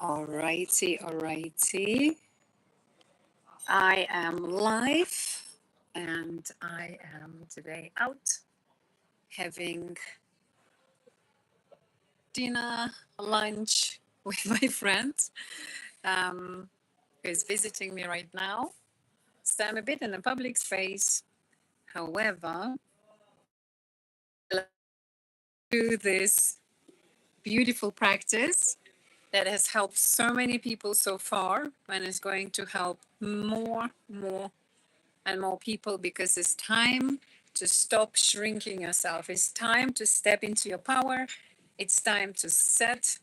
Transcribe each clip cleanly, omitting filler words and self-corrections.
Alrighty. I am live and I am today out having dinner, lunch with my friend who is visiting me right now. So I'm a bit in a public space. However, I do this beautiful practice that has helped so many people so far and is going to help more and more people, because it's time to stop shrinking yourself. It's time to step into your power. It's time to set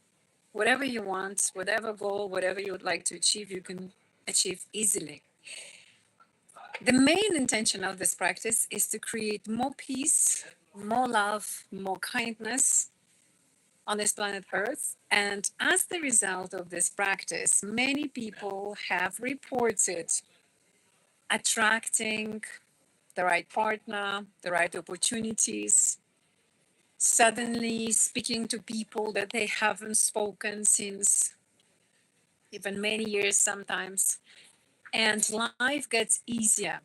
whatever you want, whatever goal, whatever you would like to achieve, you can achieve easily. The main intention of this practice is to create more peace, more love, more kindness on this planet Earth. And as the result of this practice, many people have reported attracting the right partner, the right opportunities, suddenly speaking to people that they haven't spoken since even many years sometimes, and life gets easier.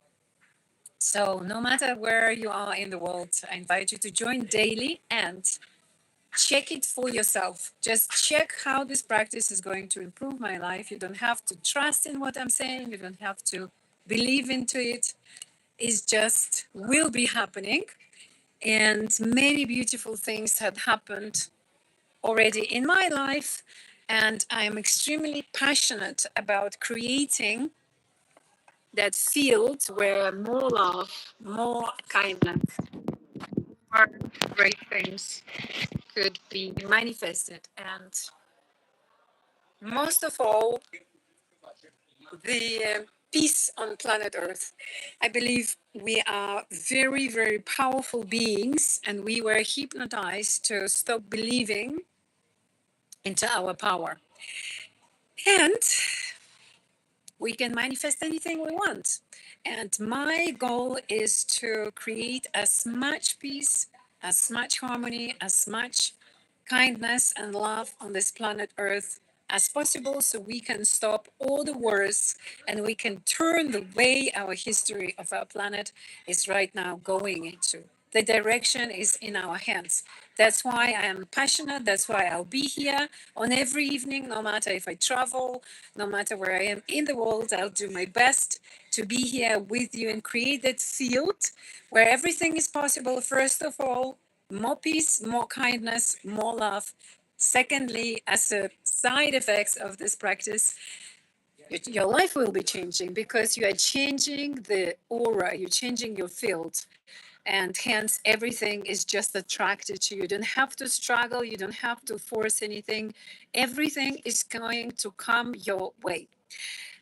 So no matter where you are in the world, I invite you to join daily and check it for yourself. Just check how this practice is going to improve my life. You don't have to trust in what I'm saying. You don't have to believe into it. It's just will be happening. And many beautiful things had happened already in my life. And I am extremely passionate about creating that field where more love, more kindness, more great things could be manifested. And most of all, the peace on planet Earth. I believe we are very powerful beings, and we were hypnotized to stop believing into our power. And we can manifest anything we want. And my goal is to create as much peace, as much harmony, as much kindness and love on this planet Earth as possible, so we can stop all the wars and we can turn the way our history of our planet is right now going into. The direction is in our hands. That's why I am passionate. That's why I'll be here on every evening, no matter if I travel, no matter where I am in the world. I'll do my best to be here with you and create that field where everything is possible. First of all, more peace, more kindness, more love. Secondly, as a side effects of this practice, your life will be changing because you are changing the aura, you're changing your field. And hence, everything is just attracted to you. You don't have to struggle, you don't have to force anything. Everything is going to come your way.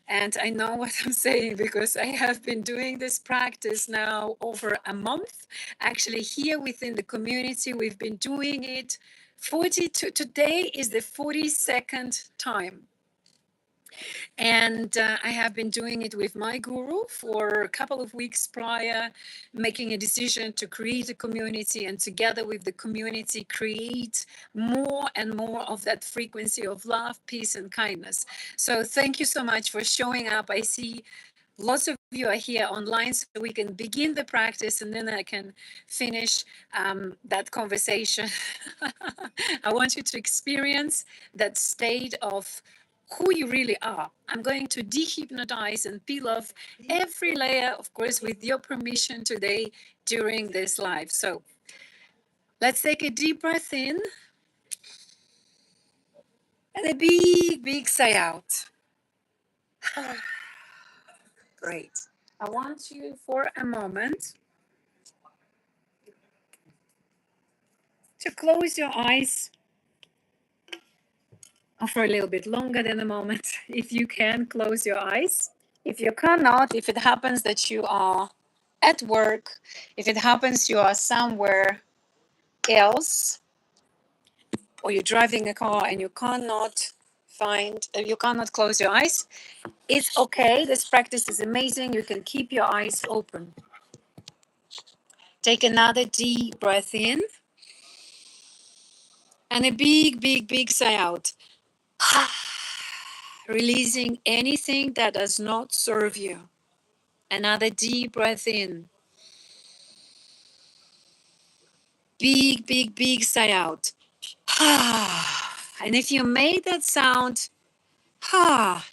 And I know what I'm saying because I have been doing this practice now over a month. Actually, here within the community, we've been doing it 42. Today is the 42nd time. And I have been doing it with my guru for a couple of weeks prior, making a decision to create a community and together with the community create more and more of that frequency of love, peace, and kindness. So thank you so much for showing up. I see lots of you are here online, so we can begin the practice and then I can finish that conversation. I want you to experience that state of who you really are. I'm going to dehypnotize and peel off every layer, of course, with your permission today during this live. So let's take a deep breath in and a big sigh out. Great. I want you for a moment to close your eyes for a little bit longer than a moment. If you can, close your eyes. If you cannot, if it happens that you are at work, if it happens you are somewhere else, or you're driving a car and you cannot close your eyes, it's okay. This practice is amazing. You can keep your eyes open. Take another deep breath in and a big sigh out. Releasing anything that does not serve you. Another deep breath in. Big, big, big sigh out. And if you made that sound,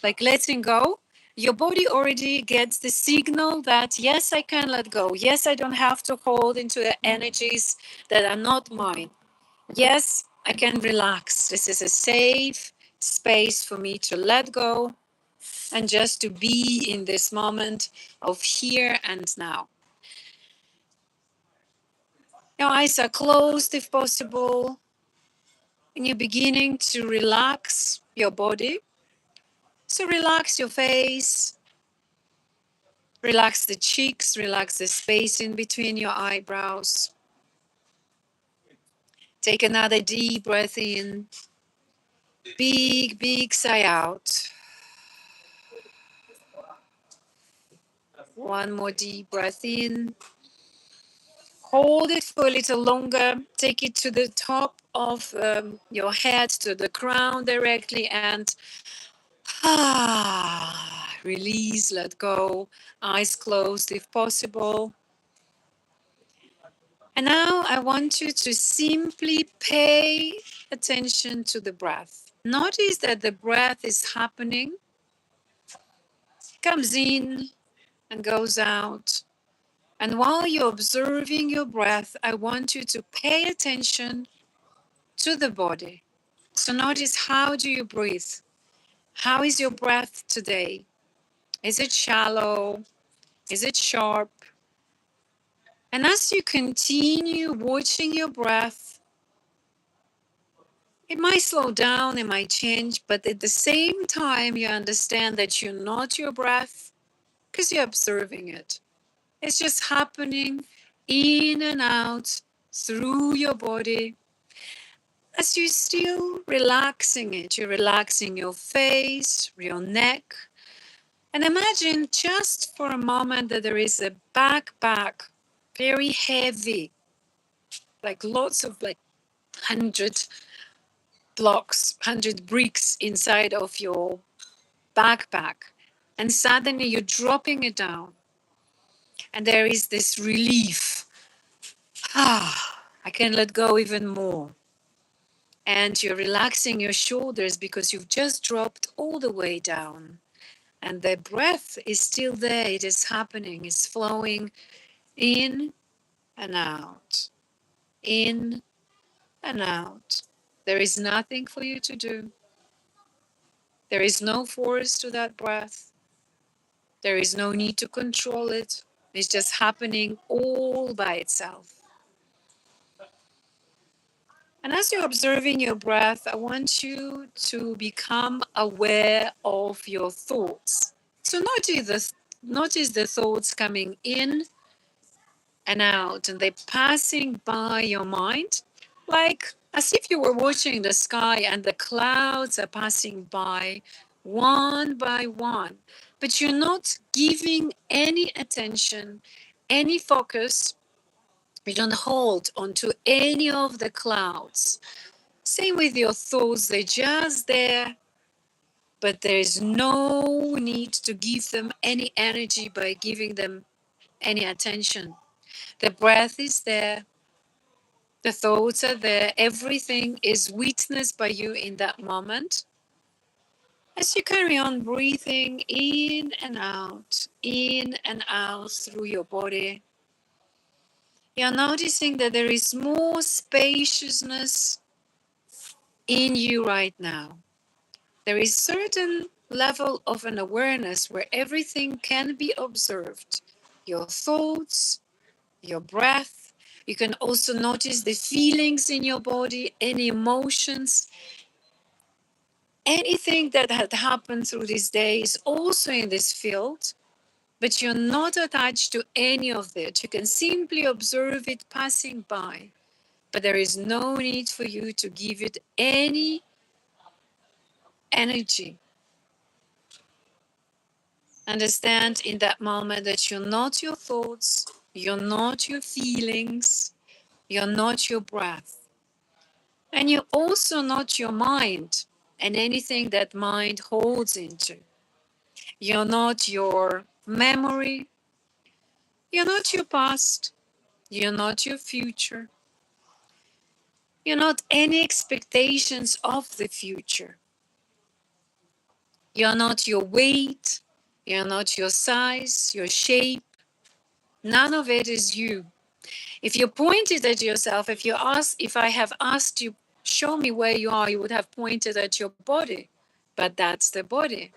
like letting go, your body already gets the signal that yes, I can let go. Yes, I don't have to hold into the energies that are not mine. Yes, I can relax. This is a safe space for me to let go and just to be in this moment of here and now. Your eyes are closed if possible, and you're beginning to relax your body. So relax your face, relax the cheeks, relax the space in between your eyebrows. Take another deep breath in, big, big sigh out. One more deep breath in. Hold it for a little longer. Take it to the top of your head, to the crown directly, and release, let go. Eyes closed if possible. And now I want you to simply pay attention to the breath. Notice that the breath is happening, comes in and goes out. And while you're observing your breath, I want you to pay attention to the body. So notice, how do you breathe? How is your breath today? Is it shallow? Is it sharp? And as you continue watching your breath, it might slow down, it might change, but at the same time, you understand that you're not your breath because you're observing it. It's just happening in and out through your body. As you're still relaxing it, you're relaxing your face, your neck. And imagine just for a moment that there is a backpack, very heavy, like lots of 100 blocks, 100 bricks inside of your backpack. And suddenly you're dropping it down. And there is this relief. I can let go even more. And you're relaxing your shoulders because you've just dropped all the way down. And the breath is still there. It is happening. It's flowing in and out. In and out. There is nothing for you to do. There is no force to that breath. There is no need to control it. It's just happening all by itself. And as you're observing your breath, I want you to become aware of your thoughts. So notice the thoughts coming in and out, and they're passing by your mind, like as if you were watching the sky and the clouds are passing by one by one. But you're not giving any attention, any focus. You don't hold onto any of the clouds. Same with your thoughts, they're just there, but there is no need to give them any energy by giving them any attention. The breath is there, the thoughts are there, everything is witnessed by you in that moment. As you carry on breathing in and out through your body, you're noticing that there is more spaciousness in you right now. There is certain level of an awareness where everything can be observed. Your thoughts, your breath. You can also notice the feelings in your body, any emotions. Anything that had happened through this day is also in this field, but you're not attached to any of it. You can simply observe it passing by, but there is no need for you to give it any energy. Understand in that moment that you're not your thoughts, you're not your feelings, you're not your breath. And you're also not your mind. and anything that mind holds into. You're not your memory. You're not your past. You're not your future. You're not any expectations of the future. You're not your weight. You're not your size, your shape. None of it is you. If you pointed at yourself, if I have asked you, show me where you are, you would have pointed at your body. But that's the body.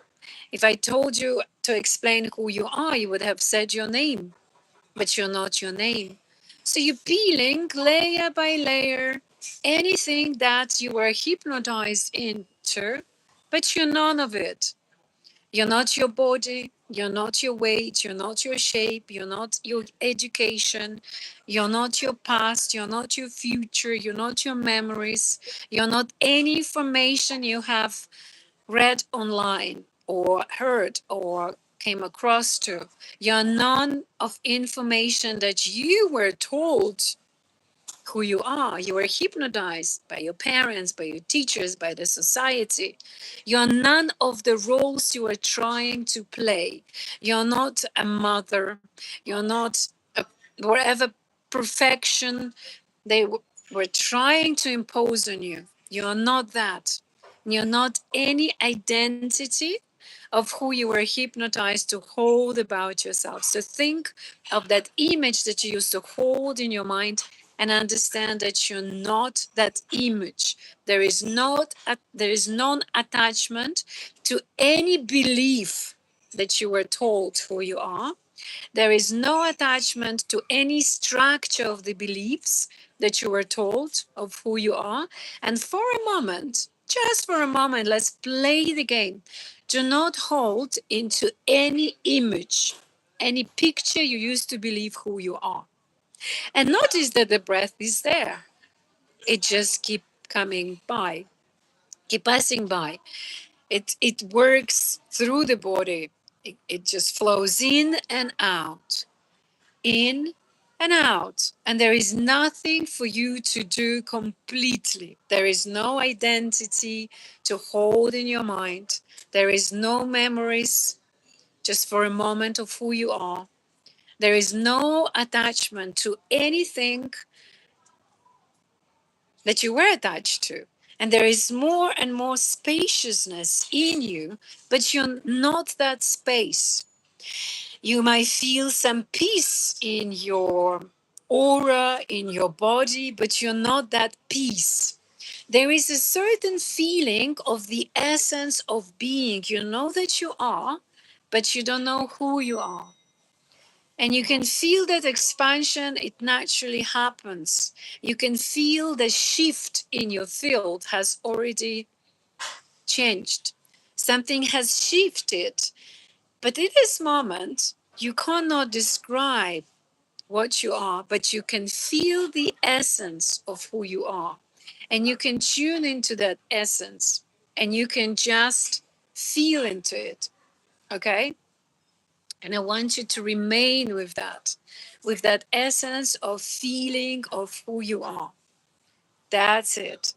If I told you to explain who you are, you would have said your name, but you're not your name. So you're peeling layer by layer anything that you were hypnotized into, but you're none of it. You're not your body, you're not your weight, you're not your shape, you're not your education, you're not your past, you're not your future, you're not your memories, you're not any information you have read online or heard or came across to. You're none of information that you were told who you are. You were hypnotized by your parents, by your teachers, by the society. You're none of the roles you are trying to play. You're not a mother. You're not a whatever perfection they were trying to impose on you. You're not that. You're not any identity of who you were hypnotized to hold about yourself. So think of that image that you used to hold in your mind and understand that you're not that image. There is non-attachment to any belief that you were told who you are. There is no attachment to any structure of the beliefs that you were told of who you are. And for a moment, just for a moment, let's play the game. Do not hold into any image, any picture you used to believe who you are. And notice that the breath is there. It just keep coming by, keep passing by. It works through the body. It just flows in and out. And there is nothing for you to do completely. There is no identity to hold in your mind. There is no memories just for a moment of who you are. There is no attachment to anything that you were attached to. And there is more and more spaciousness in you, but you're not that space. You might feel some peace in your aura, in your body, but you're not that peace. There is a certain feeling of the essence of being. You know that you are, but you don't know who you are. And you can feel that expansion, it naturally happens. You can feel the shift in your field has already changed. Something has shifted. But in this moment, you cannot describe what you are, but you can feel the essence of who you are. And you can tune into that essence and you can just feel into it. Okay? And I want you to remain with that essence of feeling of who you are. That's it.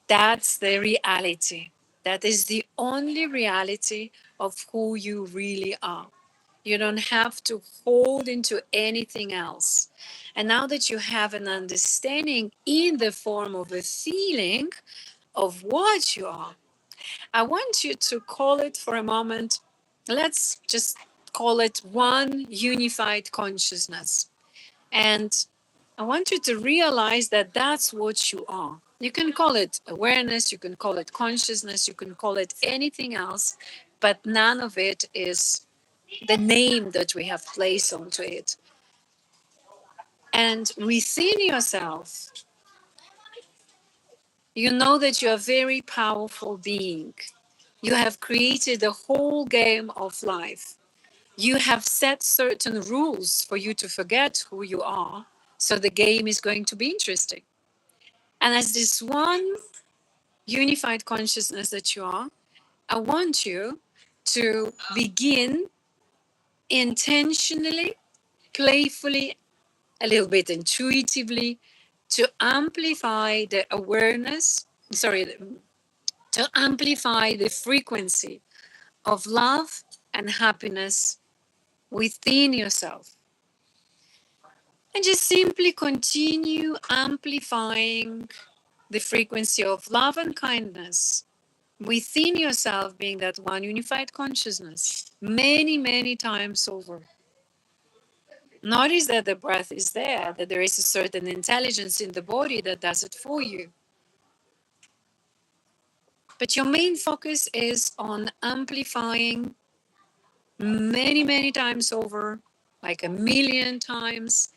That's the reality. That is the only reality of who you really are. You don't have to hold into anything else. And now that you have an understanding in the form of a feeling of what you are, I want you to call it for a moment. Let's just call it one unified consciousness. And I want you to realize that that's what you are. You can call it awareness, you can call it consciousness, you can call it anything else, but none of it is the name that we have placed onto it. And within yourself, you know that you're a very powerful being. You have created the whole game of life. You have set certain rules for you to forget who you are. So the game is going to be interesting. And as this one unified consciousness that you are, I want you to begin intentionally, playfully, a little bit intuitively to amplify the awareness, sorry, to amplify the frequency of love and happiness within yourself. And just simply continue amplifying the frequency of love and kindness within yourself, being that one unified consciousness, many, many times over. Notice that the breath is there, that there is a certain intelligence in the body that does it for you. But your main focus is on amplifying many, many times over, like 1,000,000 times,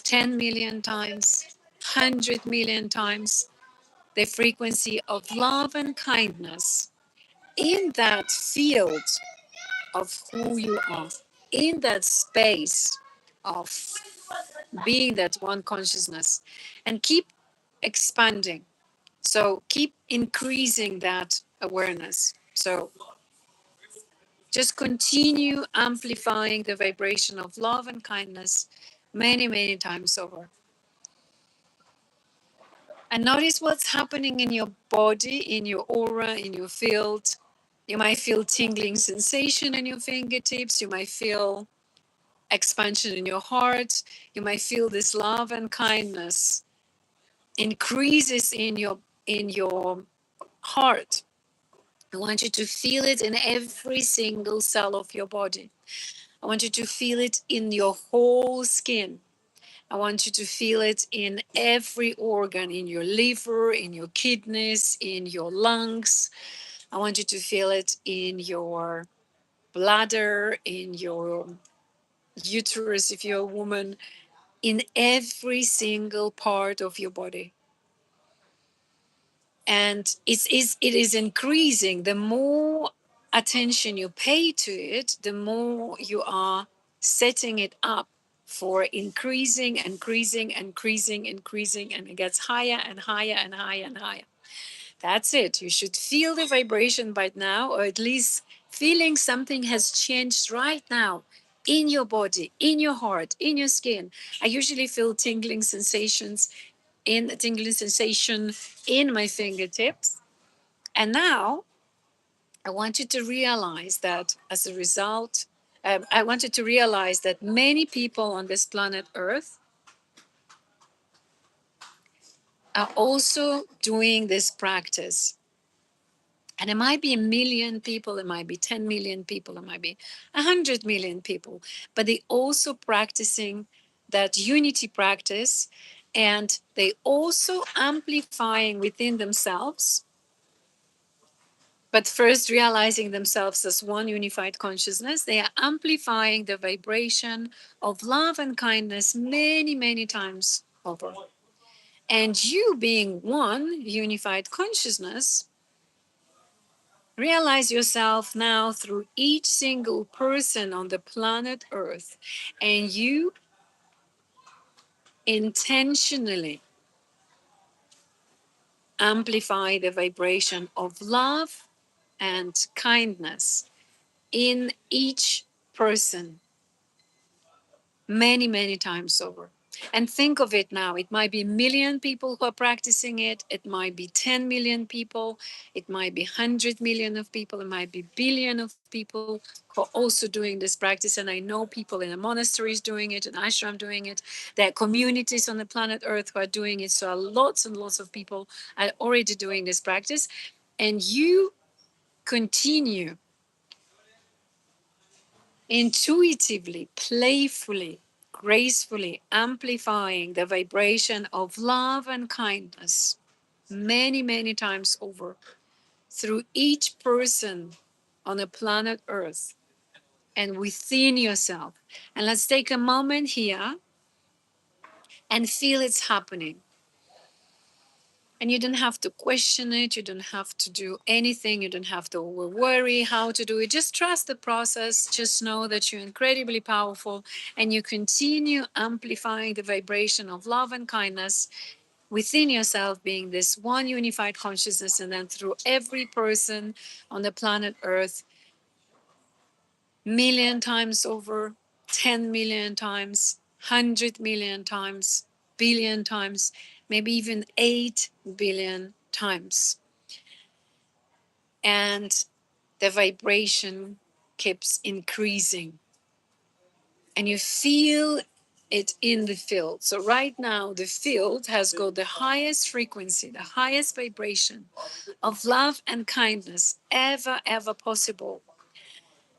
10 million times, 100 million times, the frequency of love and kindness in that field of who you are, in that space of being that one consciousness, and keep expanding. So keep increasing that awareness. So just continue amplifying the vibration of love and kindness many, many times over. And notice what's happening in your body, in your aura, in your field. You might feel tingling sensation in your fingertips. You might feel expansion in your heart. You might feel this love and kindness increases in your heart. I want you to feel it in every single cell of your body. I want you to feel it in your whole skin. I want you to feel it in every organ, in your liver, in your kidneys, in your lungs. I want you to feel it in your bladder, in your uterus, if you're a woman, in every single part of your body. And it is increasing. The more attention you pay to it, the more you are setting it up for increasing, increasing, increasing, increasing, and it gets higher and higher and higher and higher. That's it. You should feel the vibration by now, or at least feeling something has changed right now in your body, in your heart, in your skin. I usually feel tingling sensations in a tingling sensation in my fingertips. And now I want you to realize that as a result, I want you to realize that many people on this planet Earth are also doing this practice. And it might be 1,000,000 people, it might be 10 million people, it might be 100 million people, but they also practicing that unity practice, and they also amplifying within themselves, but first realizing themselves as one unified consciousness. They are amplifying the vibration of love and kindness many, many times over. And you being one unified consciousness, realize yourself now through each single person on the planet Earth, and you intentionally amplify the vibration of love and kindness in each person many, many times over. And think of it now. It might be 1,000,000 people who are practicing it. It might be 10 million people. It might be 100 million of people. It might be billion of people who are also doing this practice. And I know people in the monasteries doing it, and ashram doing it. There are communities on the planet Earth who are doing it. So lots and lots of people are already doing this practice. And you continue intuitively, playfully, gracefully amplifying the vibration of love and kindness many, many times over through each person on the planet Earth and within yourself. And let's take a moment here and feel it's happening. And you don't have to question it. You don't have to do anything. You don't have to worry how to do it. Just trust the process. Just know that you're incredibly powerful, and you continue amplifying the vibration of love and kindness within yourself, being this one unified consciousness, and then through every person on the planet Earth, 1,000,000 times over, 10 million times, 100 million times, billion times, maybe even 8 billion times. and the vibration keeps increasing. And you feel it in the field. So right now, the field has got the highest frequency, the highest vibration of love and kindness ever possible.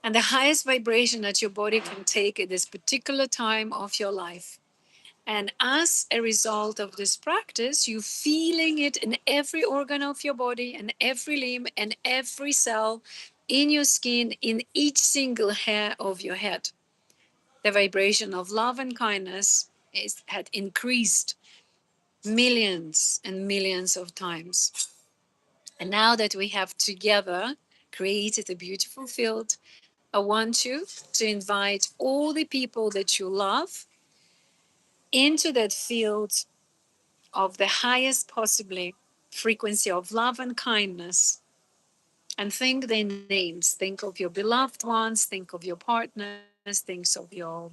And the highest vibration that your body can take at this particular time of your life. And as a result of this practice, you feeling it in every organ of your body and every limb and every cell in your skin, in each single hair of your head. The vibration of love and kindness had increased millions and millions of times. And now that we have together created a beautiful field, I want you to invite all the people that you love into that field of the highest possibly frequency of love and kindness, and think their names. Think of your beloved ones, think of your partners, think of your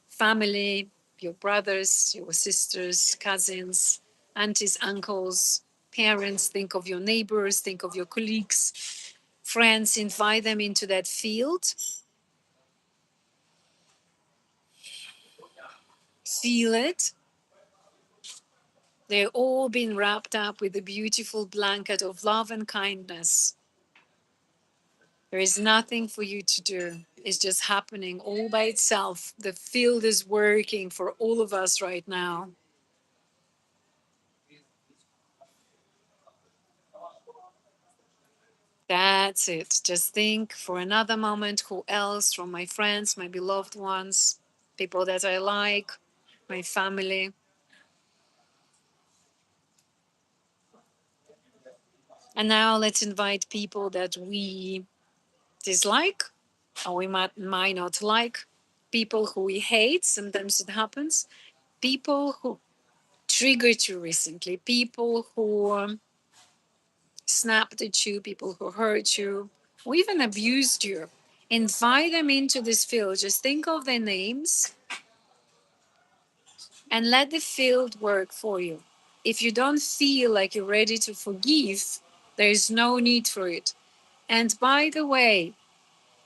family, your brothers, your sisters, cousins, aunties, uncles, parents. Think of your neighbors, think of your colleagues, friends. Invite them into that field. Feel it. They're all been wrapped up with a beautiful blanket of love and kindness. There is nothing for you to do. It's just happening all by itself. The field is working for all of us right now. That's it. Just think for another moment who else from my friends, my beloved ones, people that I like, my family. And now let's invite people that we dislike or we might not like, people who we hate. Sometimes it happens. People who triggered you recently, people who snapped at you, people who hurt you, or even abused you. Invite them into this field. Just think of their names and let the field work for you. If you don't feel like you're ready to forgive, there is no need for it. And by the way,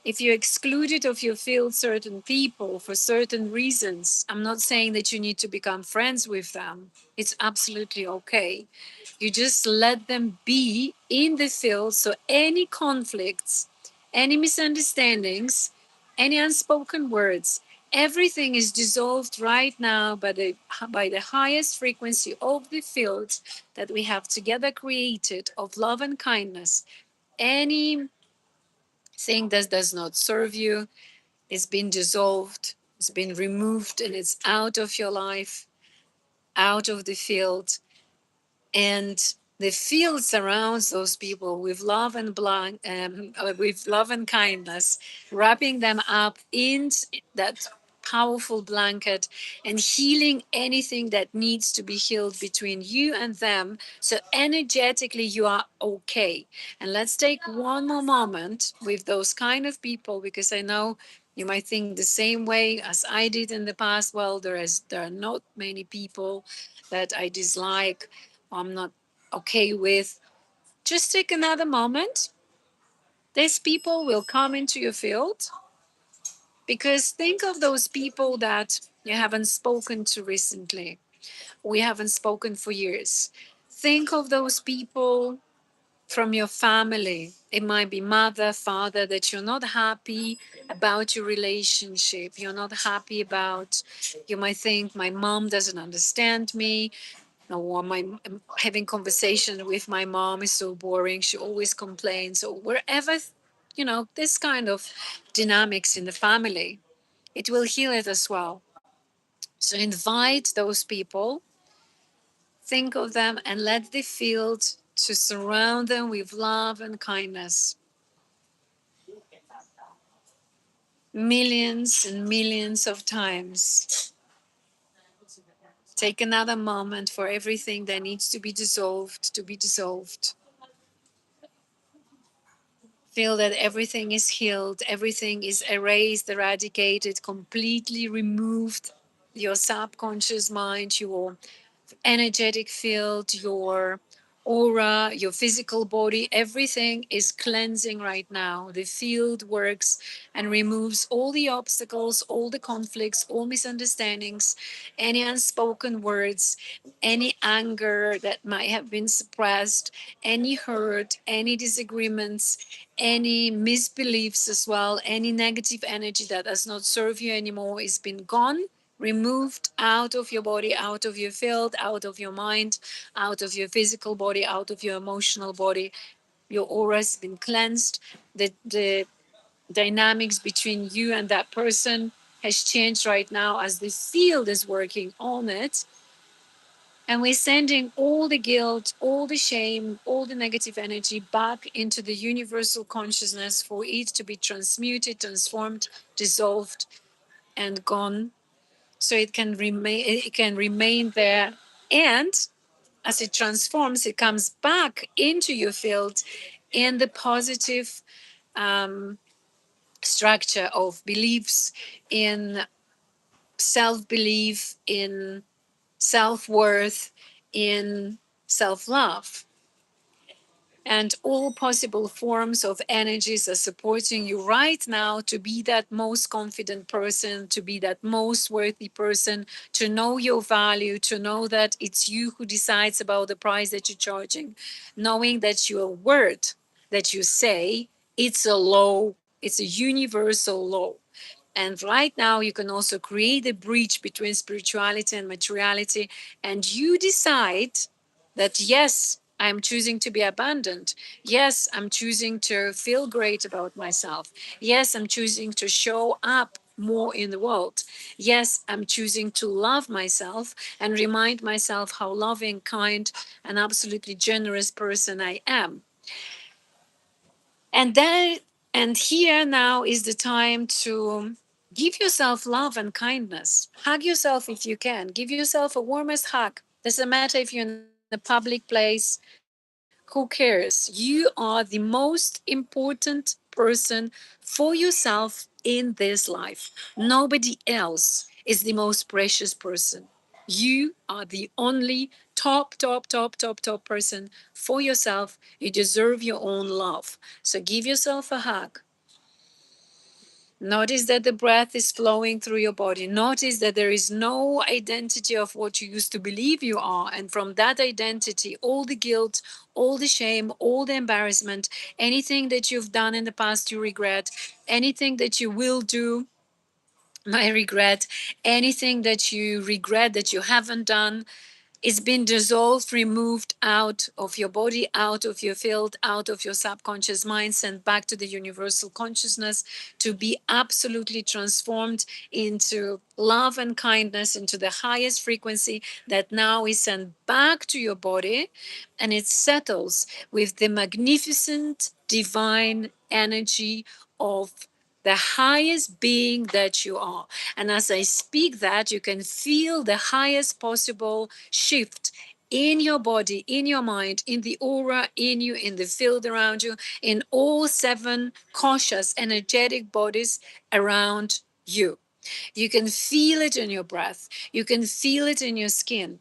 if you excluded of your field certain people for certain reasons, I'm not saying that you need to become friends with them. It's absolutely okay. You just let them be in the field. So any conflicts, any misunderstandings, any unspoken words, everything is dissolved right now by the highest frequency of the field that we have together created of love and kindness. Anything that does not serve you is been dissolved, it's been removed, and it's out of your life, out of the field. And the field surrounds those people with love and with love and kindness, wrapping them up in that powerful blanket and healing anything that needs to be healed between you and them. So energetically, you are okay. And let's take one more moment with those kind of people, because I know you might think the same way as I did in the past. Well, there are not many people that I dislike, I'm not okay with. Just take another moment. These people will come into your field, because think of those people that you haven't spoken to recently. We haven't spoken for years. Think of those people from your family. It might be mother, father, that you're not happy about your relationship. You're not happy about, you might think, my mom doesn't understand me, or my having conversation with my mom is so boring, she always complains, or wherever, this kind of dynamics in the family, it will heal it as well. So invite those people, think of them, and let the field to surround them with love and kindness. Millions and millions of times. Take another moment for everything that needs to be dissolved to be dissolved. Feel that everything is healed, everything is erased, eradicated, completely removed. Your subconscious mind, your energetic field, your aura, your physical body, everything is cleansing right now. The field works and removes all the obstacles, all the conflicts, all misunderstandings, any unspoken words, any anger that might have been suppressed, any hurt, any disagreements, any misbeliefs as well, any negative energy that does not serve you anymore is been gone, removed out of your body, out of your field, out of your mind, out of your physical body, out of your emotional body. Your aura has been cleansed. The dynamics between you and that person has changed right now as the field is working on it. And we're sending all the guilt, all the shame, all the negative energy back into the universal consciousness for it to be transmuted, transformed, dissolved, and gone. So it can remain there. And as it transforms, it comes back into your field in the positive um, structure of beliefs, in self belief, in self worth, in self love. And all possible forms of energies are supporting you right now to be that most confident person, to be that most worthy person, to know your value, to know that it's you who decides about the price that you're charging, knowing that your word that you say, it's a law, it's a universal law. And right now, you can also create a bridge between spirituality and materiality. And you decide that, yes, I'm choosing to be abundant. Yes, I'm choosing to feel great about myself. Yes, I'm choosing to show up more in the world. Yes, I'm choosing to love myself and remind myself how loving, kind, and absolutely generous person I am. And then, and here now is the time to give yourself love and kindness. Hug yourself if you can. Give yourself a warmest hug. Doesn't matter if you're in a public place. Who cares? You are the most important person for yourself in this life. Nobody else is the most precious person. You are the only top person for yourself. You deserve your own love. So give yourself a hug. Notice that the breath is flowing through your body. Notice that there is no identity of what you used to believe you are. And from that identity, all the guilt, all the shame, all the embarrassment, anything that you've done in the past you regret, anything that you will do, my regret, anything that you regret that you haven't done, it's been dissolved, removed out of your body, out of your field, out of your subconscious mind, sent back to the universal consciousness to be absolutely transformed into love and kindness, into the highest frequency that now is sent back to your body. And it settles with the magnificent divine energy of the highest being that you are. And as I speak that, you can feel the highest possible shift in your body, in your mind, in the aura, in you, in the field around you, in all 7 conscious, energetic bodies around you. You can feel it in your breath. You can feel it in your skin.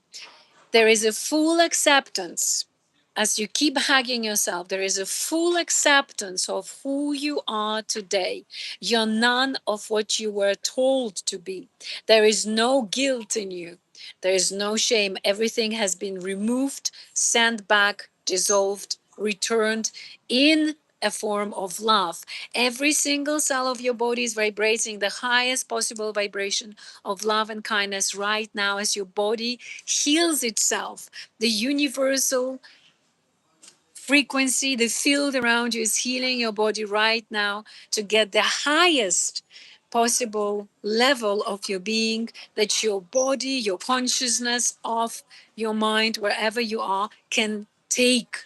There is a full acceptance. As you keep hugging yourself, there is a full acceptance of who you are today. You're none of what you were told to be. There is no guilt in you. There is no shame. Everything has been removed, sent back, dissolved, returned in a form of love. Every single cell of your body is vibrating the highest possible vibration of love and kindness right now as your body heals itself. The universal frequency, the field around you is healing your body right now to get the highest possible level of your being that your body, your consciousness of your mind, wherever you are, can take.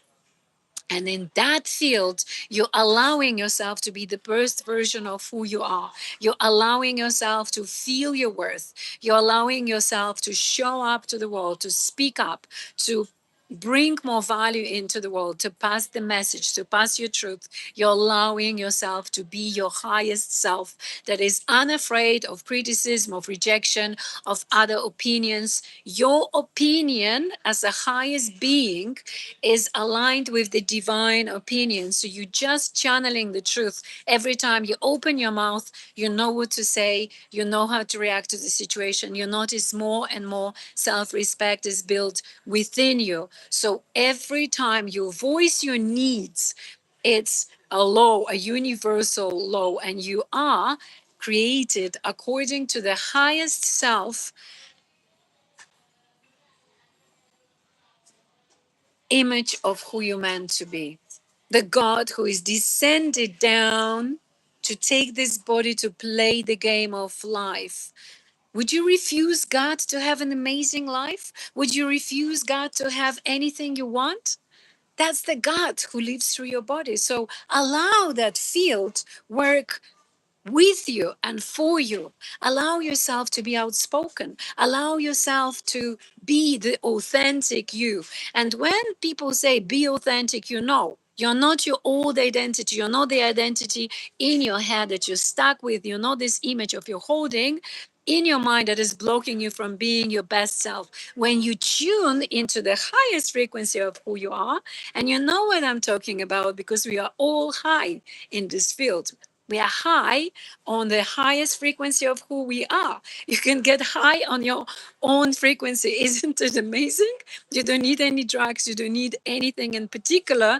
And in that field, you're allowing yourself to be the best version of who you are. You're allowing yourself to feel your worth. You're allowing yourself to show up to the world, to speak up, to bring more value into the world, to pass the message, to pass your truth. You're allowing yourself to be your highest self that is unafraid of criticism, of rejection, of other opinions. Your opinion as the highest being is aligned with the divine opinion. So you're just channeling the truth. Every time you open your mouth, you know what to say, you know how to react to the situation. You notice more and more self respect is built within you. So every time you voice your needs, it's a law, a universal law, and you are created according to the highest self image of who you're meant to be. The God who is descended down to take this body to play the game of life. Would you refuse God to have an amazing life? Would you refuse God to have anything you want? That's the God who lives through your body. So allow that field work with you and for you. Allow yourself to be outspoken. Allow yourself to be the authentic you. And when people say be authentic, you know, you're not your old identity. You're not the identity in your head that you're stuck with. You're not this image of you're holding in your mind that is blocking you from being your best self. When you tune into the highest frequency of who you are, and you know what I'm talking about because we are all high in this field. We are high on the highest frequency of who we are. You can get high on your own frequency. Isn't it amazing? You don't need any drugs. You don't need anything in particular,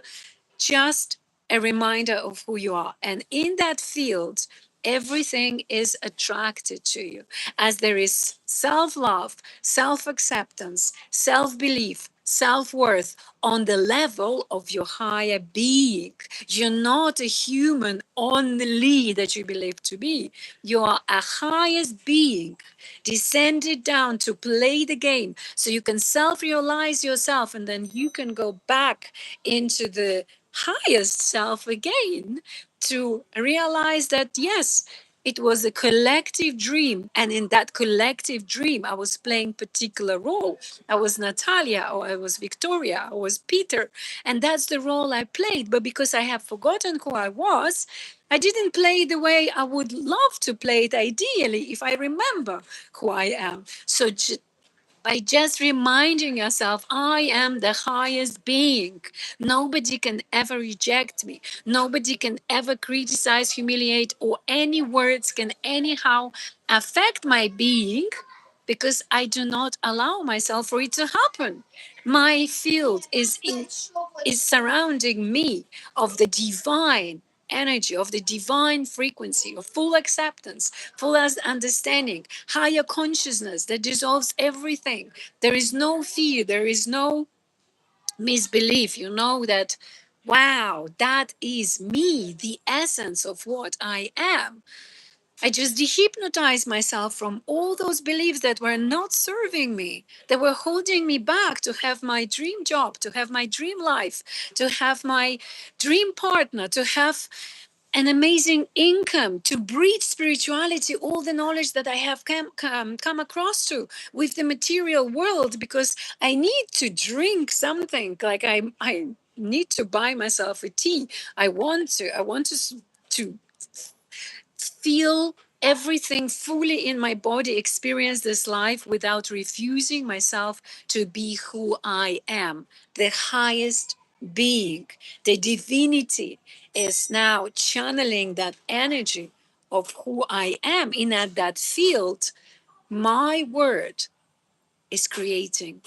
just a reminder of who you are. And in that field, everything is attracted to you as there is self love, self acceptance, self belief, self worth on the level of your higher being. You're not a human only that you believe to be. You are a highest being descended down to play the game so you can self realize yourself and then you can go back into the highest self again to realize that yes, it was a collective dream, and in that collective dream I was playing particular role. I was Natalia, or I was Victoria, I was Peter, and that's the role I played. But because I have forgotten who I was, I didn't play the way I would love to play it ideally if I remember who I am. So by just reminding yourself, I am the highest being. Nobody can ever reject me. Nobody can ever criticize, humiliate, or any words can anyhow affect my being because I do not allow myself for it to happen. My field is surrounding me of the divine energy, of the divine frequency, of full acceptance, full understanding, higher consciousness that dissolves everything. There is no fear, there is no misbelief. You know that, wow, that is me, the essence of what I am. I just dehypnotized myself from all those beliefs that were not serving me, that were holding me back to have my dream job, to have my dream life, to have my dream partner, to have an amazing income, to breed spirituality, all the knowledge that I have come across to with the material world, because I need to drink something. Like I need to buy myself a tea. I want to feel everything fully in my body, experience this life without refusing myself to be who I am, the highest being. The divinity is now channeling that energy of who I am in that field. My word is creating.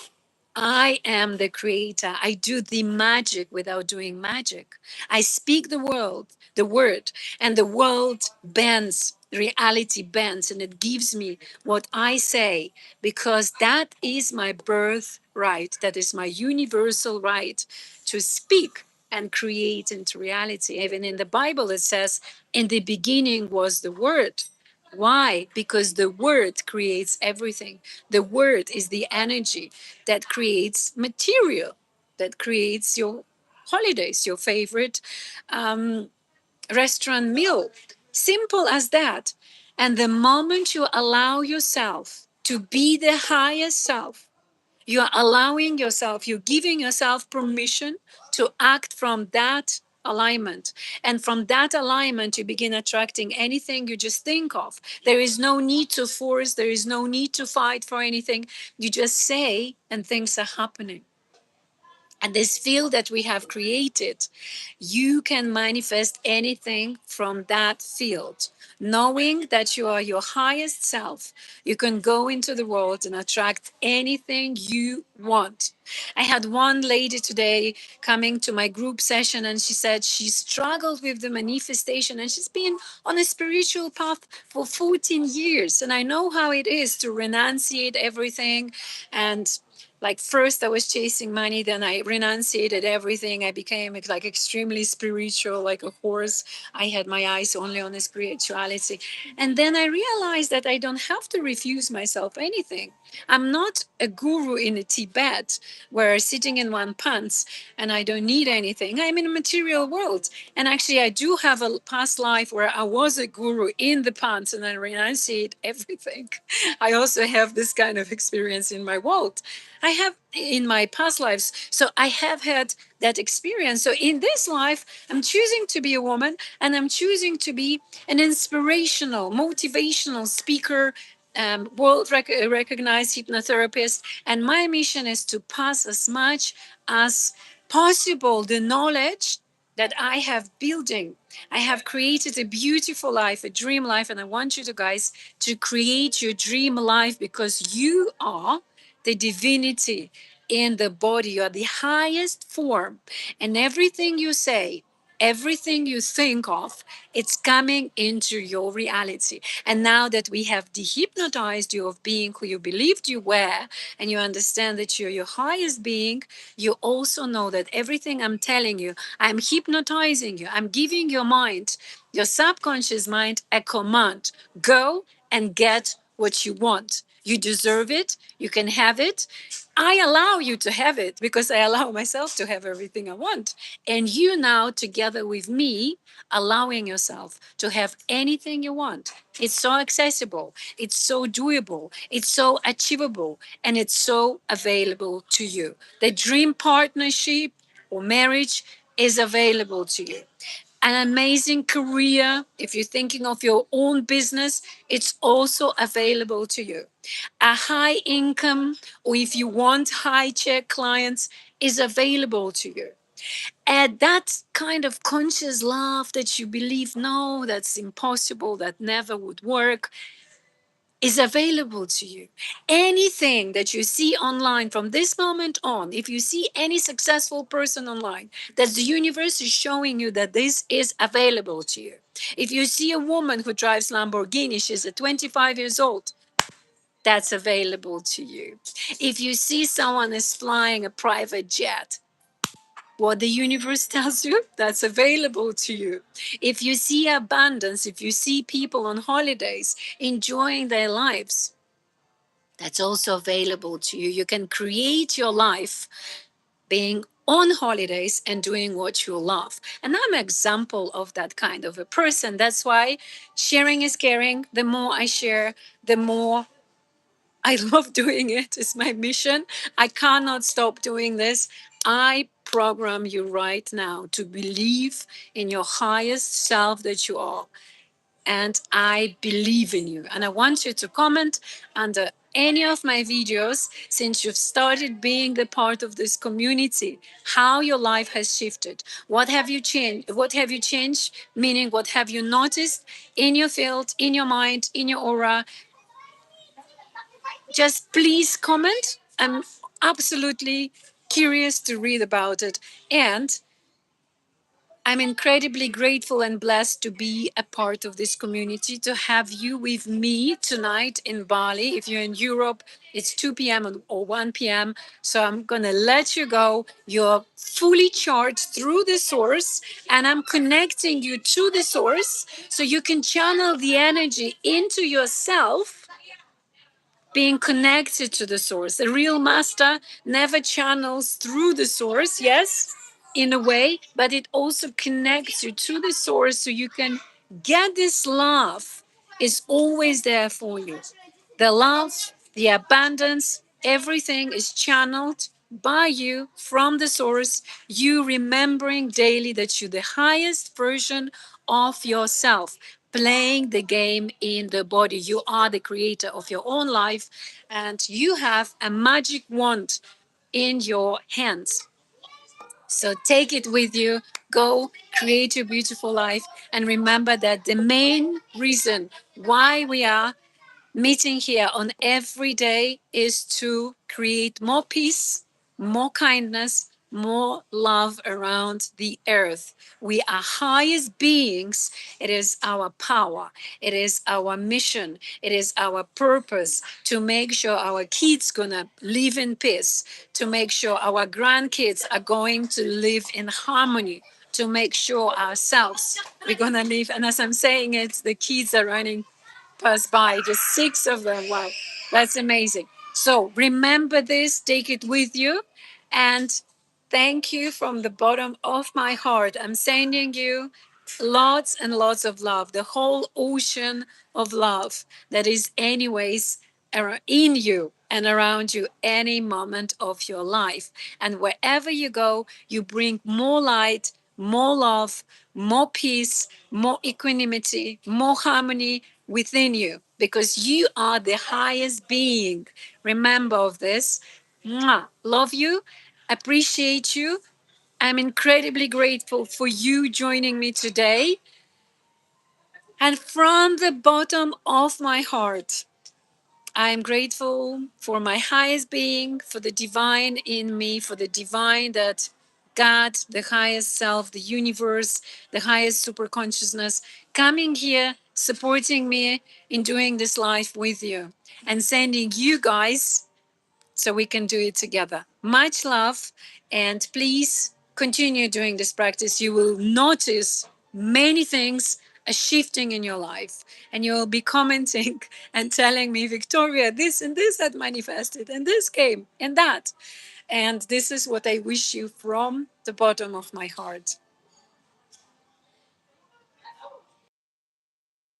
I am the creator. I do the magic without doing magic. I speak the word, and the world bends, reality bends, and it gives me what I say because that is my birthright. That is my universal right to speak and create into reality. Even in the Bible, it says, in the beginning was the word. Why? Because the word creates everything. The word is the energy that creates material, that creates your holidays, your favorite restaurant meal. Simple as that. And the moment you allow yourself to be the highest self, You're allowing yourself, you're giving yourself permission to act from that alignment. And from that alignment, you begin attracting anything you just think of. There is no need to force, there is no need to fight for anything. You just say, and things are happening. And this field that we have created, you can manifest anything from that field. Knowing that you are your highest self, you can go into the world and attract anything you want. I had one lady today coming to my group session, and she said she struggled with the manifestation, and she's been on a spiritual path for 14 years. And I know how it is to renunciate everything. And like first I was chasing money, then I renunciated everything. I became like extremely spiritual, like a horse. I had my eyes only on the spirituality. And then I realized that I don't have to refuse myself anything. I'm not a guru in Tibet where sitting in one pants and I don't need anything. I'm in a material world. And actually I do have a past life where I was a guru in the pants and I renunciate everything. I also have this kind of experience in my world. I have in my past lives. So I have had that experience. So in this life, I'm choosing to be a woman and I'm choosing to be an inspirational, motivational speaker, world recognized hypnotherapist. And my mission is to pass as much as possible the knowledge that I have building. I have created a beautiful life, a dream life, and I want you to guys to create your dream life because you are the divinity in the body. You are the highest form. And everything you say, everything you think of, it's coming into your reality. And now that we have dehypnotized you of being who you believed you were, and you understand that you're your highest being, you also know that everything I'm telling you, I'm hypnotizing you. I'm giving your mind, your subconscious mind, a command. Go and get what you want. You deserve it. You can have it. I allow you to have it because I allow myself to have everything I want. And you now, together with me, allowing yourself to have anything you want. It's so accessible. It's so doable. It's so achievable. And it's so available to you. The dream partnership or marriage is available to you. An amazing career, if you're thinking of your own business, it's also available to you. A high income, or if you want high check clients, is available to you. And that kind of conscious love that you believe, no, that's impossible, that never would work, is available to you. Anything that you see online from this moment on, if you see any successful person online, that the universe is showing you that this is available to you. If you see a woman who drives Lamborghini, she's at 25 years old, that's available to you. If you see someone is flying a private jet, what the universe tells you, that's available to you. If you see abundance, if you see people on holidays enjoying their lives, that's also available to you. You can create your life being on holidays and doing what you love. And I'm an example of that kind of a person. That's why sharing is caring. The more I share, the more I love doing it. It's my mission. I cannot stop doing this. I program you right now to believe in your highest self that you are. And I believe in you. And I want you to comment under any of my videos since you've started being the part of this community, how your life has shifted. What have you changed? What have you changed? Meaning, what have you noticed in your field, in your mind, in your aura? Just please comment. I'm absolutely curious to read about it. And I'm incredibly grateful and blessed to be a part of this community, to have you with me tonight in Bali. If you're in Europe, it's 2 p.m. or 1 p.m. So I'm going to let you go. You're fully charged through the source, and I'm connecting you to the source so you can channel the energy into yourself, being connected to the source. The real master never channels through the source, yes, in a way, but it also connects you to the source so you can get this love is always there for you. The love, the abundance, Everything is channeled by you from the source, you remembering daily that you're the highest version of yourself, playing the game in the body. You are the creator of your own life, and you have a magic wand in your hands. So take it with you, go create your beautiful life, and remember that the main reason why we are meeting here on every day is to create more peace, more kindness, more love around the earth. We are highest beings. It is our power. It is our mission. It is our purpose to make sure our kids gonna live in peace, to make sure our grandkids are going to live in harmony, to make sure ourselves we're gonna live. And as I'm saying it, the kids are running pass by, just 6 of them. Wow, that's amazing. So remember this, take it with you, and thank you from the bottom of my heart. I'm sending you lots and lots of love, the whole ocean of love that is, anyways, in you and around you any moment of your life. And wherever you go, you bring more light, more love, more peace, more equanimity, more harmony within you, because you are the highest being. Remember of this. Mwah. Love you, appreciate you. I'm incredibly grateful for you joining me today. And from the bottom of my heart, I am grateful for my highest being, for the divine in me, for the divine that God, the highest self, the universe, the highest super consciousness, coming here, supporting me in doing this life with you, and sending you guys so we can do it together. Much love, and please continue doing this practice. You will notice many things are shifting in your life, and you will be commenting and telling me, Victoria, this and this had manifested, and this came, and that. And this is what I wish you from the bottom of my heart.